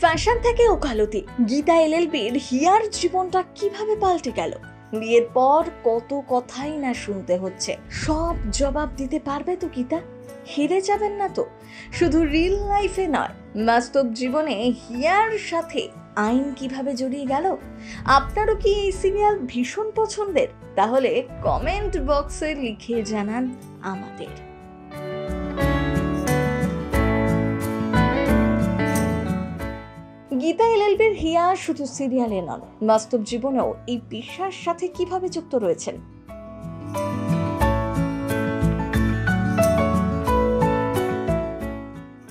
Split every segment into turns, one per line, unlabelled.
Fashion থেকে ওকালতি, Gita এলএলবির here জীবনটা কিভাবে পাল্টে গেল। বিয়ের পর কত কথাই না শুনতে হচ্ছে, সব জবাব দিতে পারবে তো গীতা? হেরে যাবেন না তো? শুধু রিল লাইফে নয়, বাস্তব জীবনে হিয়ার সাথে আইন কিভাবে জড়িয়ে গেল। আপনারও কি এই সিরিয়াল ভীষণ পছন্দের? তাহলে কমেন্ট বক্সে লিখে জানান আমাদের। গীতা এলএলবির হিয়া শুধু সিরিয়ালে নন, বাস্তব জীবনেও এই পেশার সাথে কিভাবে যুক্ত রয়েছেন।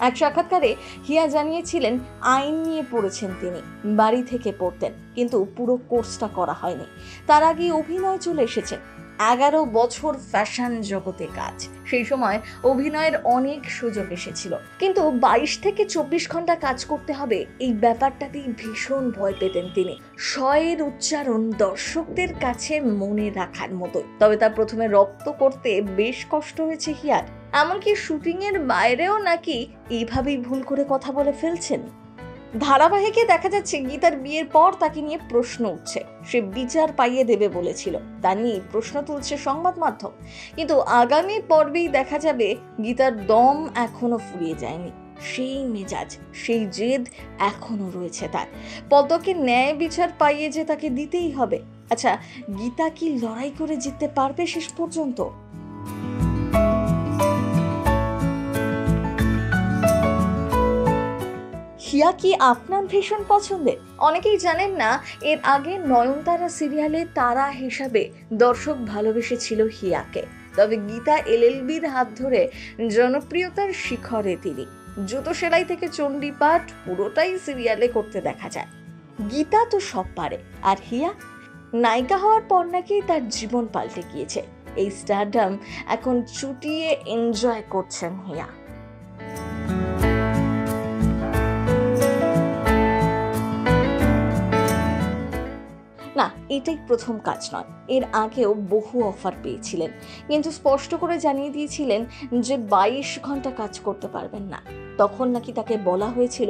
এক সাক্ষাৎকারে হিয়া জানিয়েছিলেন, আইন নিয়ে পড়েছেন তিনি, বাড়ি থেকে পড়তেন, কিন্তু পুরো কোর্সটা করা হয়নি। তার আগে অভিনয় চলে এসেছেন, 11 বছর ফ্যাশন জগতে কাজ। সেই সময় অভিনয়ের অনেক সুযোগ এসেছিল, কিন্তু 22 থেকে 24 ঘন্টা কাজ করতে হবে, এই ব্যাপারটাতেই ভীষণ ভয় পেতেন তিনি। শয়ের উচ্চারণ দর্শকদের কাছে মনে রাখার মতোই, তবে তা প্রথমে রপ্ত করতে বেশ কষ্ট হয়েছে হিয়ার। এমনকি শুটিং এর বাইরেও নাকি এইভাবেই ভুল করে কথা বলে ফেলছেন। ধারাবাহিকে দেখা যাচ্ছে গীতার বিয়ের পর তাকে নিয়ে প্রশ্ন উঠছে, সে বিচার পাইয়ে দেবে বলেছিল, তা নিয়ে প্রশ্ন তুলছে সংবাদ মাধ্যম। কিন্তু আগামী পর্বেই দেখা যাবে গীতার দম এখনো ফুরিয়ে যায়নি, সেই মেজাজ, সেই জেদ এখনো রয়েছে তার। পদ্মকে ন্যায় বিচার পাইয়ে যে তাকে দিতেই হবে। আচ্ছা, গীতা কি লড়াই করে জিততে পারবে শেষ পর্যন্ত? হিয়া কি আপনার ভীষণ পছন্দের? অনেকেই জানেন না, এর আগে নয়নতারা সিরিয়ালে তারা হিসাবে দর্শক ভালোবেসেছিল হিয়াকে। তবে গীতা এলএলবির হাত ধরে জনপ্রিয়তার শিখরে তিনি। জুতো সেলাই থেকে চণ্ডীপাঠ পুরোটাই সিরিয়ালে করতে দেখা যায়। গীতা তো সব পারে, আর হিয়া নায়িকা হওয়ার পর নাকি তার জীবন পাল্টে গিয়েছে। এই স্টারডাম এখন চুটিয়ে এনজয় করছেন হিয়া। না, এটাই প্রথম কাজ নয়, এর আগেও বহু অফার পেয়েছিলেন, কিন্তু স্পষ্ট করে জানিয়ে দিয়েছিলেন যে 22 ঘন্টা কাজ করতে পারবেন না। তখন নাকি তাকে বলা হয়েছিল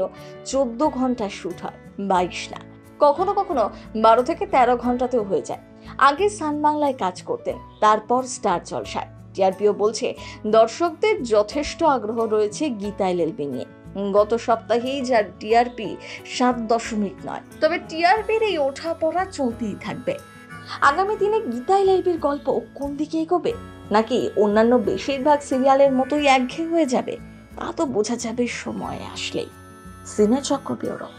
14 ঘন্টা শুট হয়, 22 না। কখনো কখনো 12 থেকে 13 ঘন্টাতেও হয়ে যায়। আগে সান বাংলায় কাজ করতেন, তারপর স্টার জলসায়। টিআরপিও বলছে দর্শকদের যথেষ্ট আগ্রহ রয়েছে গীতা এলএলবি নিয়ে। গত সপ্তাহেই যার টিআরপি 7.9, তবে টিআরপির এই ওঠা পড়া চলতেই থাকবে। আগামী দিনে গীতা এলএলবির গল্প কোন দিকে এগোবে, নাকি অন্যান্য বেশিরভাগ সিরিয়ালের মতোই একঘেয়ে হয়ে যাবে, তা তো বোঝা যাবে সময় আসলেই। সিনে চক্র ব্যুরো।